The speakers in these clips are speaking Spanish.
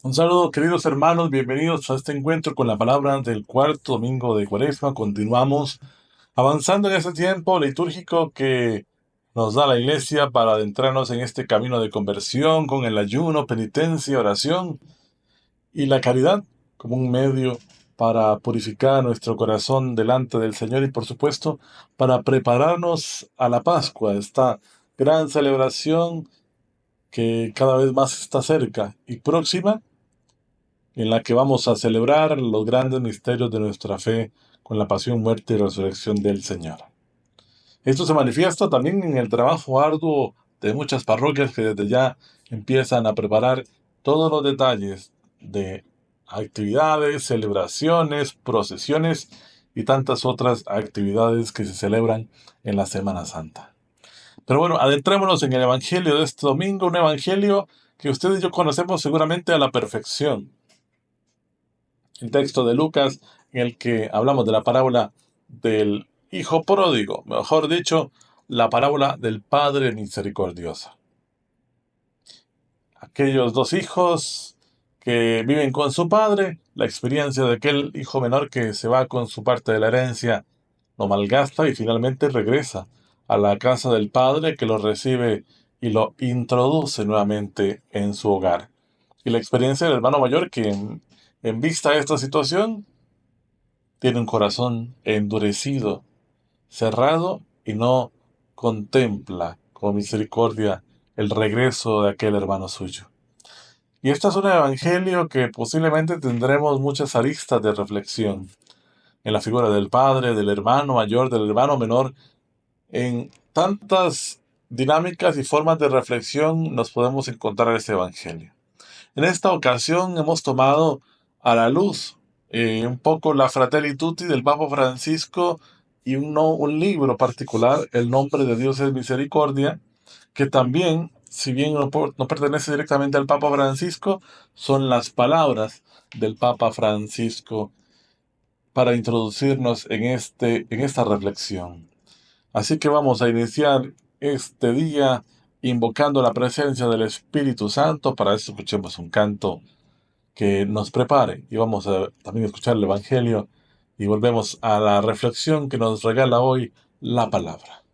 Un saludo, queridos hermanos, bienvenidos a este encuentro con la palabra del cuarto domingo de Cuaresma. Continuamos avanzando en este tiempo litúrgico que nos da la Iglesia para adentrarnos en este camino de conversión con el ayuno, penitencia, oración y la caridad como un medio para purificar nuestro corazón delante del Señor y, por supuesto, para prepararnos a la Pascua, esta gran celebración que cada vez más está cerca y próxima, en la que vamos a celebrar los grandes misterios de nuestra fe con la pasión, muerte y resurrección del Señor. Esto se manifiesta también en el trabajo arduo de muchas parroquias que desde ya empiezan a preparar todos los detalles de actividades, celebraciones, procesiones y tantas otras actividades que se celebran en la Semana Santa. Pero bueno, adentrémonos en el Evangelio de este domingo, un Evangelio que ustedes y yo conocemos seguramente a la perfección. El texto de Lucas en el que hablamos de la parábola del hijo pródigo, mejor dicho, la parábola del Padre misericordioso. Aquellos dos hijos que viven con su padre, la experiencia de aquel hijo menor que se va con su parte de la herencia, lo malgasta y finalmente regresa a la casa del padre que lo recibe y lo introduce nuevamente en su hogar. Y la experiencia del hermano mayor que en vista de esta situación tiene un corazón endurecido, cerrado y no contempla con misericordia el regreso de aquel hermano suyo. Y este es un evangelio que posiblemente tendremos muchas aristas de reflexión en la figura del padre, del hermano mayor, del hermano menor. En tantas dinámicas y formas de reflexión nos podemos encontrar en este evangelio. En esta ocasión hemos tomado a la luz un poco la Fratelli Tutti del Papa Francisco y un libro particular, El nombre de Dios es misericordia, que también, si bien no pertenece directamente al Papa Francisco, son las palabras del Papa Francisco para introducirnos en esta reflexión. Así que vamos a iniciar este día invocando la presencia del Espíritu Santo. Para eso escuchemos un canto que nos prepare y vamos a también escuchar el Evangelio y volvemos a la reflexión que nos regala hoy la palabra.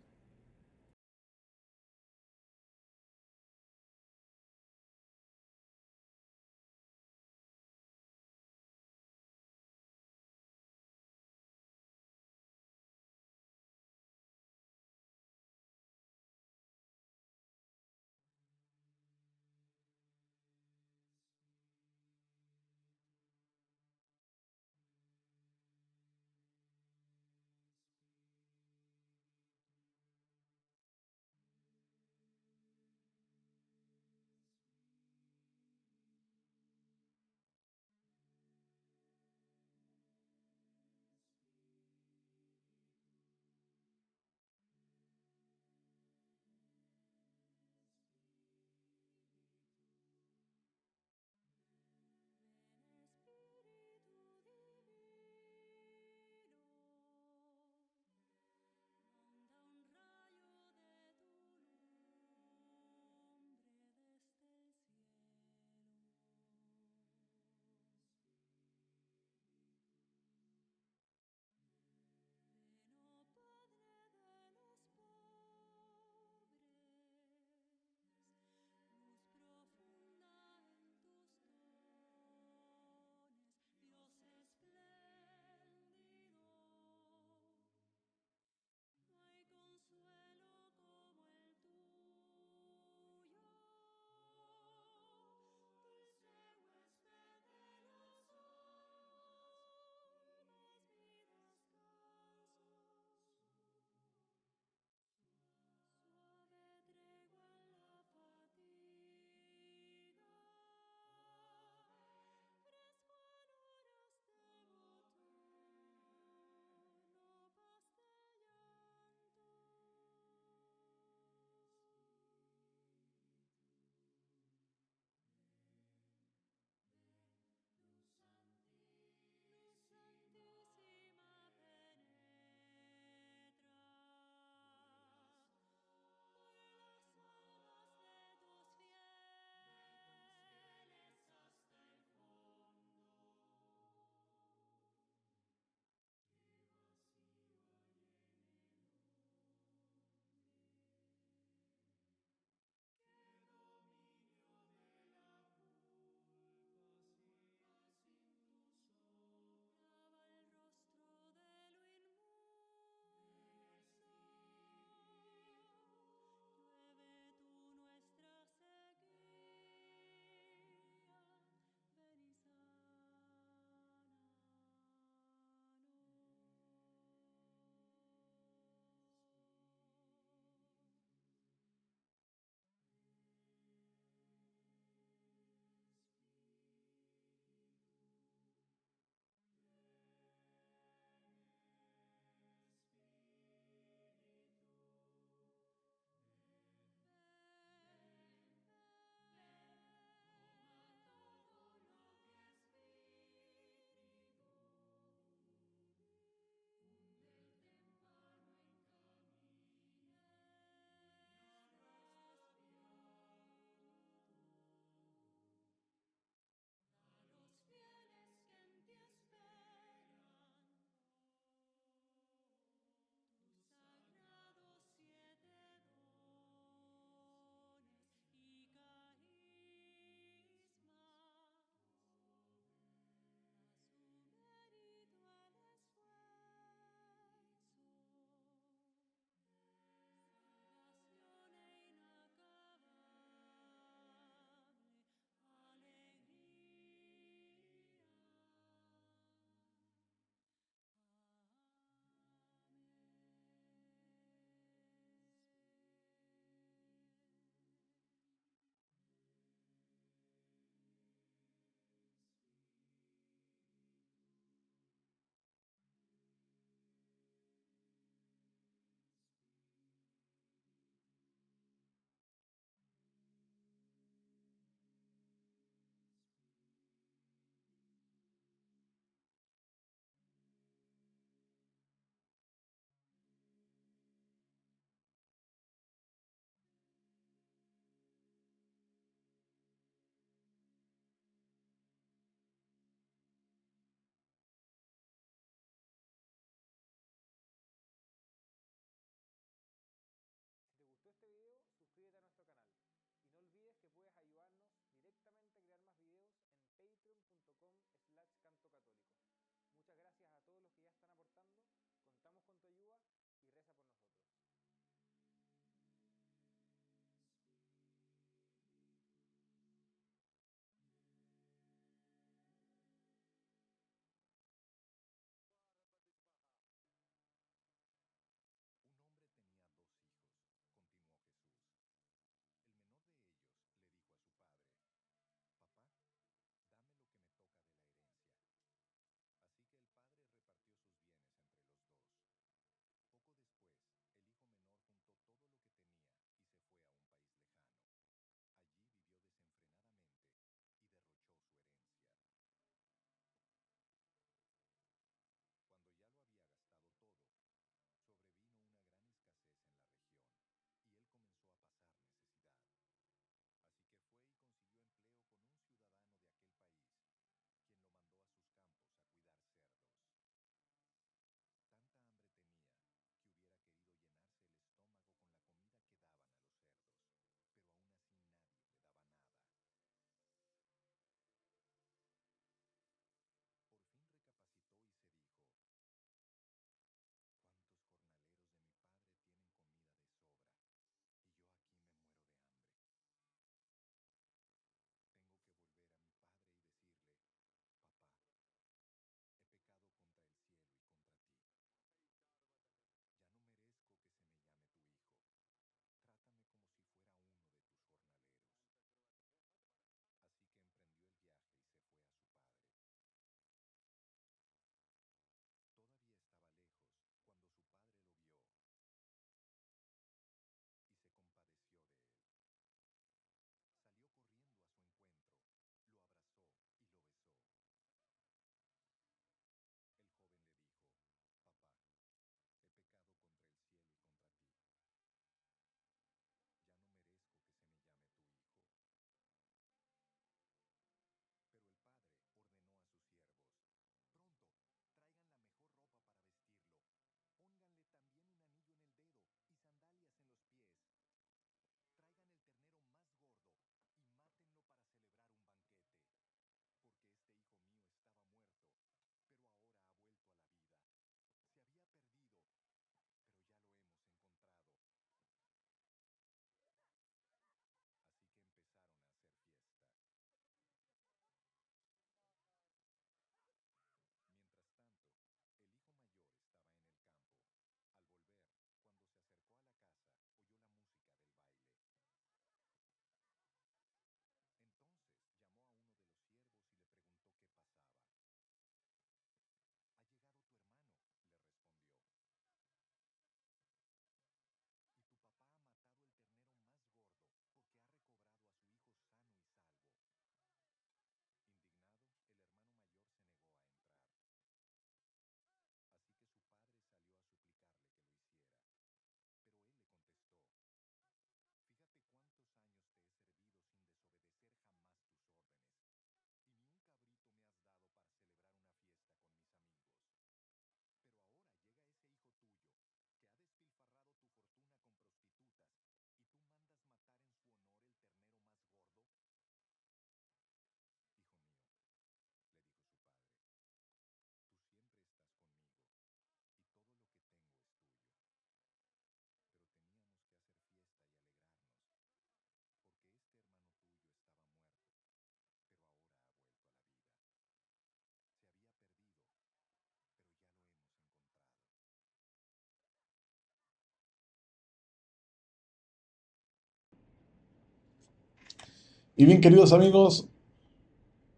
Y bien, queridos amigos,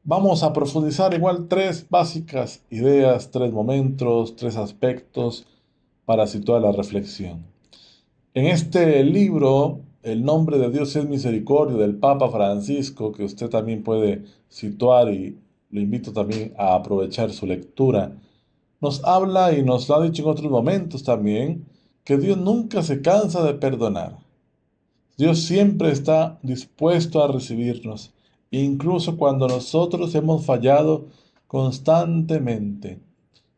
vamos a profundizar igual tres básicas ideas, tres momentos, tres aspectos para situar la reflexión. En este libro, El nombre de Dios es misericordia, del Papa Francisco, que usted también puede situar y lo invito también a aprovechar su lectura, nos habla y nos lo ha dicho en otros momentos también, que Dios nunca se cansa de perdonar. Dios siempre está dispuesto a recibirnos, incluso cuando nosotros hemos fallado constantemente.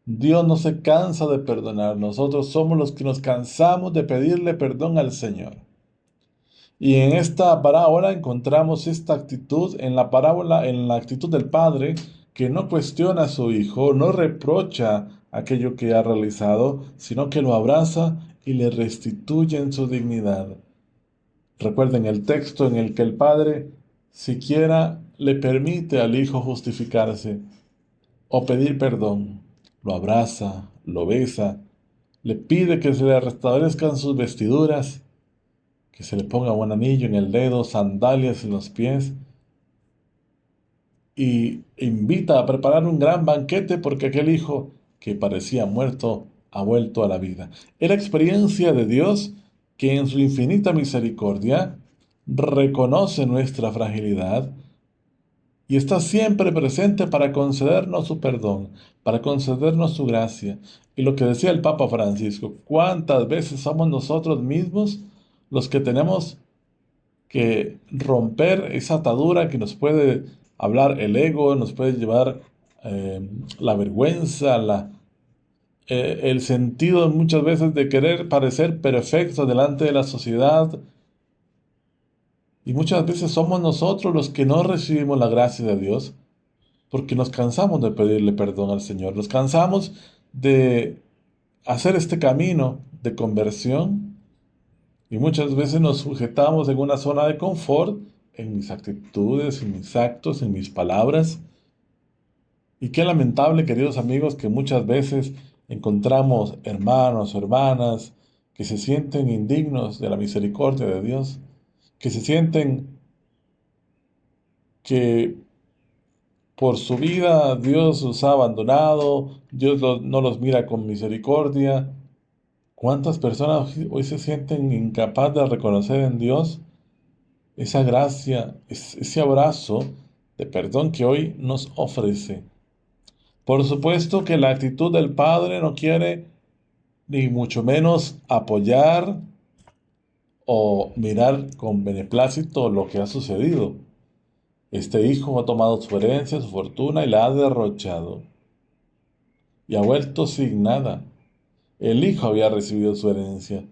Dios no se cansa de perdonar, nosotros somos los que nos cansamos de pedirle perdón al Señor. Y en esta parábola encontramos esta actitud en la parábola, en la actitud del padre que no cuestiona a su hijo, no reprocha aquello que ha realizado, sino que lo abraza y le restituye en su dignidad. Recuerden el texto en el que el padre siquiera le permite al hijo justificarse o pedir perdón. Lo abraza, lo besa, le pide que se le restablezcan sus vestiduras, que se le ponga un anillo en el dedo, sandalias en los pies, y invita a preparar un gran banquete porque aquel hijo que parecía muerto ha vuelto a la vida. Es la experiencia de Dios que en su infinita misericordia reconoce nuestra fragilidad y está siempre presente para concedernos su perdón, para concedernos su gracia. Y lo que decía el Papa Francisco, ¿cuántas veces somos nosotros mismos los que tenemos que romper esa atadura que nos puede hablar el ego, nos puede llevar la vergüenza, el sentido muchas veces de querer parecer perfecto delante de la sociedad? Y muchas veces somos nosotros los que no recibimos la gracia de Dios porque nos cansamos de pedirle perdón al Señor, nos cansamos de hacer este camino de conversión y muchas veces nos sujetamos en una zona de confort, en mis actitudes, en mis actos, en mis palabras. Y qué lamentable, queridos amigos, que muchas veces encontramos hermanos o hermanas que se sienten indignos de la misericordia de Dios, que se sienten que por su vida Dios los ha abandonado, no los mira con misericordia. ¿Cuántas personas hoy se sienten incapaces de reconocer en Dios esa gracia, ese abrazo de perdón que hoy nos ofrece? Por supuesto que la actitud del Padre no quiere ni mucho menos apoyar o mirar con beneplácito lo que ha sucedido. Este hijo ha tomado su herencia, su fortuna y la ha derrochado y ha vuelto sin nada. El hijo había recibido su herencia.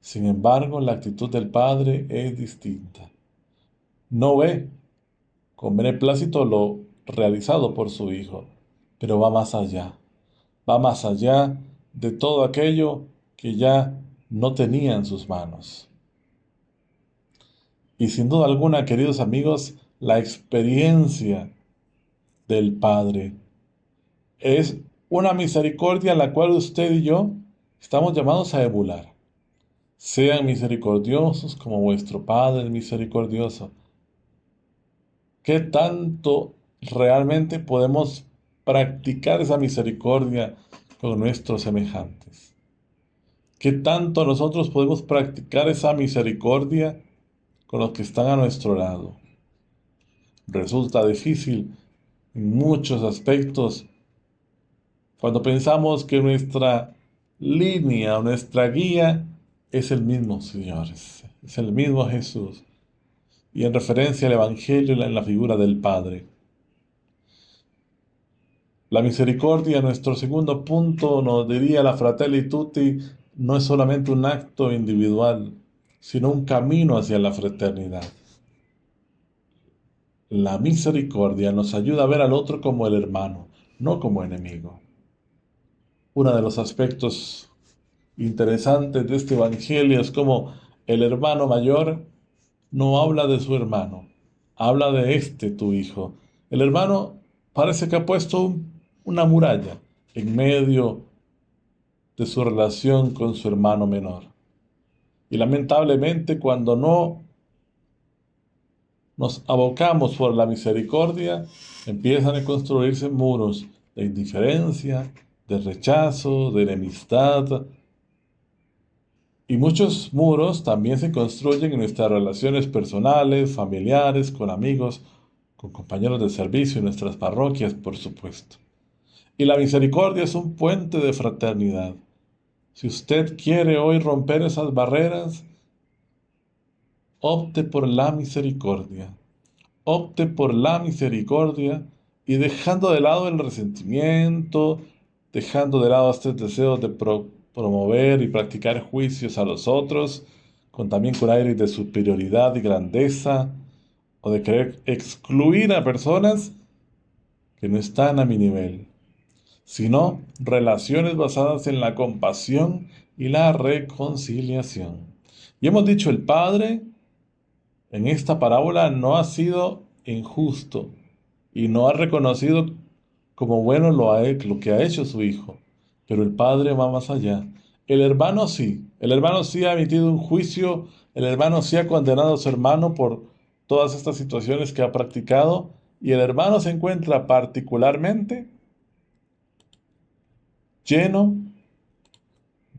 Sin embargo, la actitud del padre es distinta. No ve con beneplácito lo realizado por su hijo, pero va más allá. Va más allá de todo aquello que ya no tenía en sus manos. Y sin duda alguna, queridos amigos, la experiencia del Padre es una misericordia a la cual usted y yo estamos llamados a emular. Sean misericordiosos como vuestro Padre es misericordioso. ¿Qué tanto realmente podemos practicar esa misericordia con nuestros semejantes? ¿Qué tanto nosotros podemos practicar esa misericordia con los que están a nuestro lado? Resulta difícil en muchos aspectos cuando pensamos que nuestra línea o nuestra guía es el mismo Señor, es el mismo Jesús. Y en referencia al Evangelio en la figura del Padre. La misericordia, nuestro segundo punto, nos diría la Fratelli Tutti, no es solamente un acto individual, sino un camino hacia la fraternidad. La misericordia nos ayuda a ver al otro como el hermano, no como enemigo. Uno de los aspectos interesantes de este Evangelio es como el hermano mayor no habla de su hermano, habla de tu hijo. El hermano parece que ha puesto una muralla en medio de su relación con su hermano menor. Y lamentablemente cuando no nos abocamos por la misericordia, empiezan a construirse muros de indiferencia, de rechazo, de enemistad. Y muchos muros también se construyen en nuestras relaciones personales, familiares, con amigos, con compañeros de servicio en nuestras parroquias, por supuesto. Y la misericordia es un puente de fraternidad. Si usted quiere hoy romper esas barreras, opte por la misericordia. Opte por la misericordia y dejando de lado el resentimiento, dejando de lado este deseo de promover y practicar juicios a los otros, también con aires de superioridad y grandeza, o de querer excluir a personas que no están a mi nivel, sino relaciones basadas en la compasión y la reconciliación. Y hemos dicho, el Padre en esta parábola no ha sido injusto y no ha reconocido como bueno lo que ha hecho su hijo. Pero el Padre va más allá. El hermano sí ha emitido un juicio, el hermano sí ha condenado a su hermano por todas estas situaciones que ha practicado, y el hermano se encuentra particularmente lleno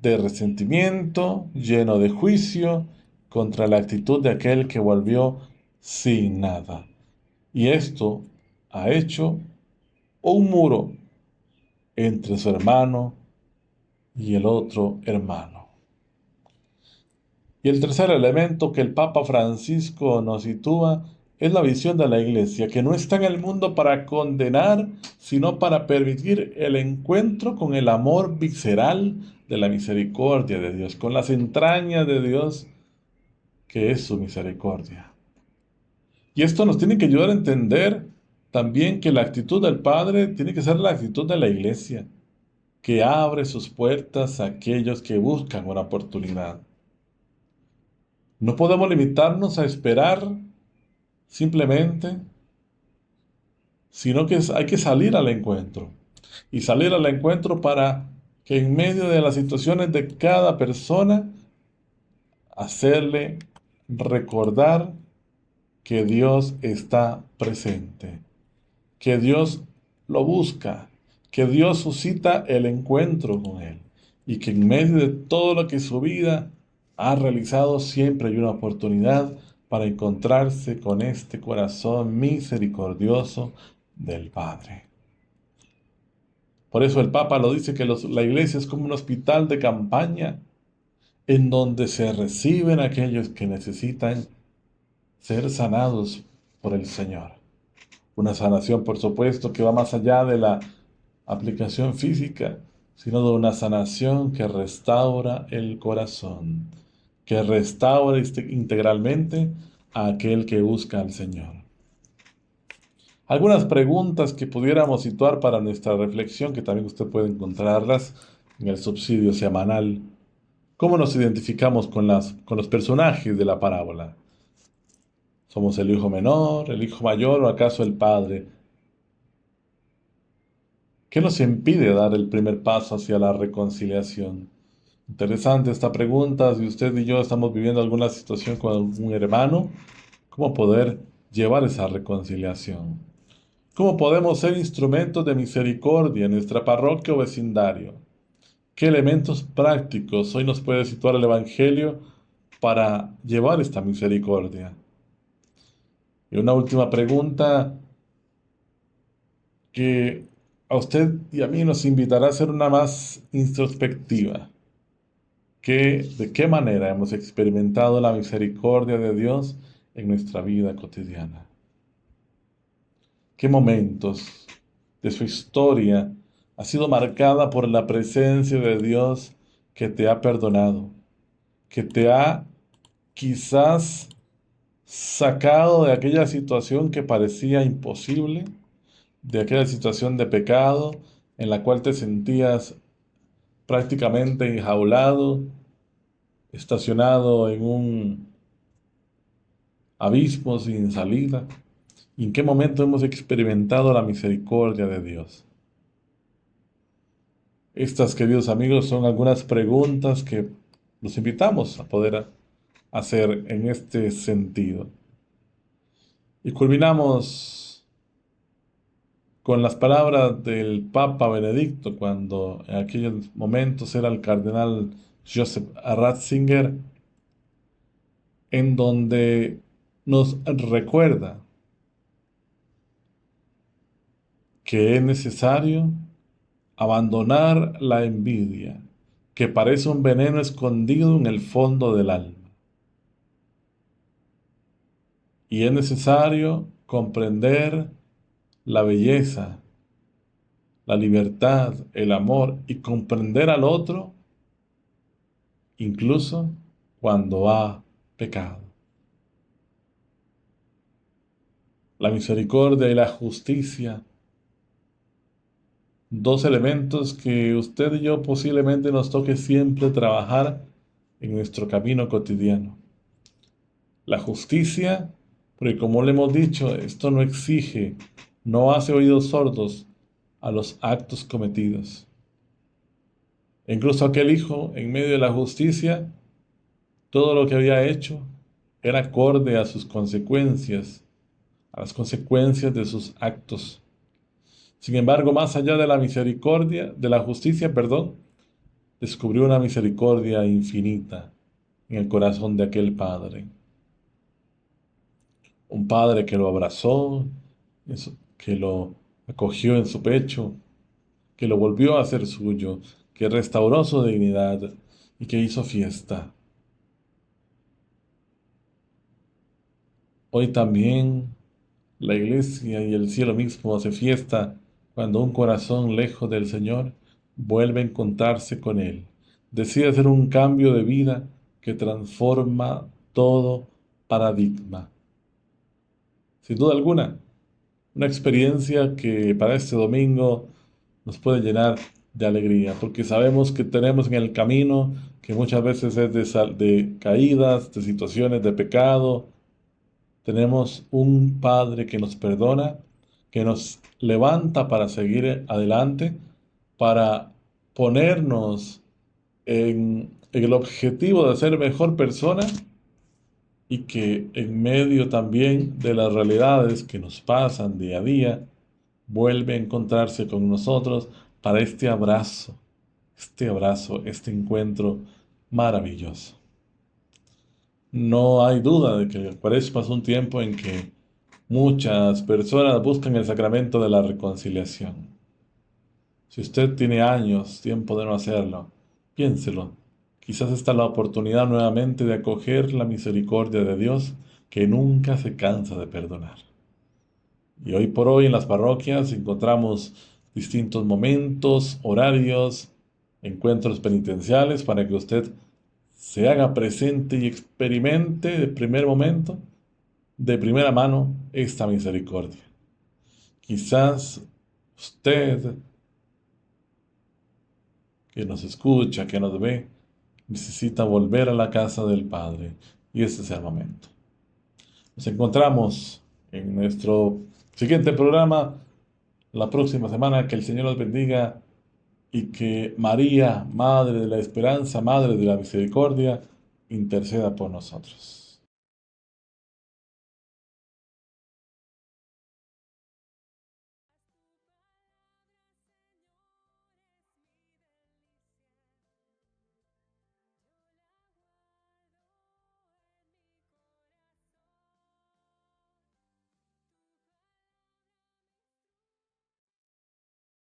de resentimiento, lleno de juicio contra la actitud de aquel que volvió sin nada. Y esto ha hecho un muro entre su hermano y el otro hermano. Y el tercer elemento que el Papa Francisco nos sitúa es la visión de la Iglesia, que no está en el mundo para condenar, sino para permitir el encuentro con el amor visceral de la misericordia de Dios, con las entrañas de Dios, que es su misericordia. Y esto nos tiene que ayudar a entender también que la actitud del Padre tiene que ser la actitud de la Iglesia, que abre sus puertas a aquellos que buscan una oportunidad. No podemos limitarnos a esperar simplemente, sino que hay que salir al encuentro. Y salir al encuentro para que en medio de las situaciones de cada persona, hacerle recordar que Dios está presente, que Dios lo busca, que Dios suscita el encuentro con Él y que en medio de todo lo que su vida ha realizado siempre hay una oportunidad para encontrarse con este corazón misericordioso del Padre. Por eso el Papa lo dice que la iglesia es como un hospital de campaña en donde se reciben aquellos que necesitan ser sanados por el Señor. Una sanación, por supuesto, que va más allá de la aplicación física, sino de una sanación que restaura el corazón, que restaura integralmente a aquel que busca al Señor. Algunas preguntas que pudiéramos situar para nuestra reflexión, que también usted puede encontrarlas en el subsidio semanal. ¿Cómo nos identificamos con los personajes de la parábola? ¿Somos el hijo menor, el hijo mayor o acaso el padre? ¿Qué nos impide dar el primer paso hacia la reconciliación? Interesante esta pregunta. Si usted y yo estamos viviendo alguna situación con un hermano, ¿cómo poder llevar esa reconciliación? ¿Cómo podemos ser instrumentos de misericordia en nuestra parroquia o vecindario? ¿Qué elementos prácticos hoy nos puede situar el Evangelio para llevar esta misericordia? Y una última pregunta que a usted y a mí nos invitará a ser una más introspectiva. ¿De qué manera hemos experimentado la misericordia de Dios en nuestra vida cotidiana? ¿Qué momentos de su historia ha sido marcada por la presencia de Dios que te ha perdonado, que te ha quizás sacado de aquella situación que parecía imposible, de aquella situación de pecado en la cual te sentías prácticamente enjaulado, estacionado en un abismo sin salida? ¿Y en qué momento hemos experimentado la misericordia de Dios? Estas, queridos amigos, son algunas preguntas que los invitamos a poder hacer en este sentido. Y culminamos con las palabras del Papa Benedicto, cuando en aquellos momentos era el cardenal Joseph Ratzinger, en donde nos recuerda que es necesario abandonar la envidia, que parece un veneno escondido en el fondo del alma. Y es necesario comprender la belleza, la libertad, el amor y comprender al otro incluso cuando ha pecado. La misericordia y la justicia, dos elementos que usted y yo posiblemente nos toque siempre trabajar en nuestro camino cotidiano. La justicia, porque como le hemos dicho, esto no exige, no hace oídos sordos a los actos cometidos. E incluso aquel hijo, en medio de la justicia, todo lo que había hecho era acorde a sus consecuencias, a las consecuencias de sus actos. Sin embargo, más allá de la misericordia, de la justicia, perdón, descubrió una misericordia infinita en el corazón de aquel padre. Un padre que lo abrazó, que lo acogió en su pecho, que lo volvió a hacer suyo, que restauró su dignidad y que hizo fiesta. Hoy también la iglesia y el cielo mismo hace fiesta cuando un corazón lejos del Señor vuelve a encontrarse con Él. Decide hacer un cambio de vida que transforma todo paradigma. Sin duda alguna, una experiencia que para este domingo nos puede llenar de alegría, porque sabemos que tenemos en el camino, que muchas veces es de caídas, de situaciones de pecado, tenemos un Padre que nos perdona, que nos levanta para seguir adelante, para ponernos en el objetivo de ser mejor persona y que en medio también de las realidades que nos pasan día a día, vuelve a encontrarse con nosotros para este abrazo, este encuentro maravilloso. No hay duda de que el Cuaresma es un tiempo en que muchas personas buscan el sacramento de la reconciliación. Si usted tiene años, tiempo de no hacerlo, piénselo. Quizás esta es la oportunidad nuevamente de acoger la misericordia de Dios que nunca se cansa de perdonar. Y hoy por hoy en las parroquias encontramos distintos momentos, horarios, encuentros penitenciales para que usted se haga presente y experimente de primer momento, de primera mano, esta misericordia. Quizás usted que nos escucha, que nos ve, necesita volver a la casa del Padre y este es el momento. Nos encontramos en nuestro siguiente programa la próxima semana. Que el Señor los bendiga y que María, Madre de la Esperanza, Madre de la Misericordia, interceda por nosotros.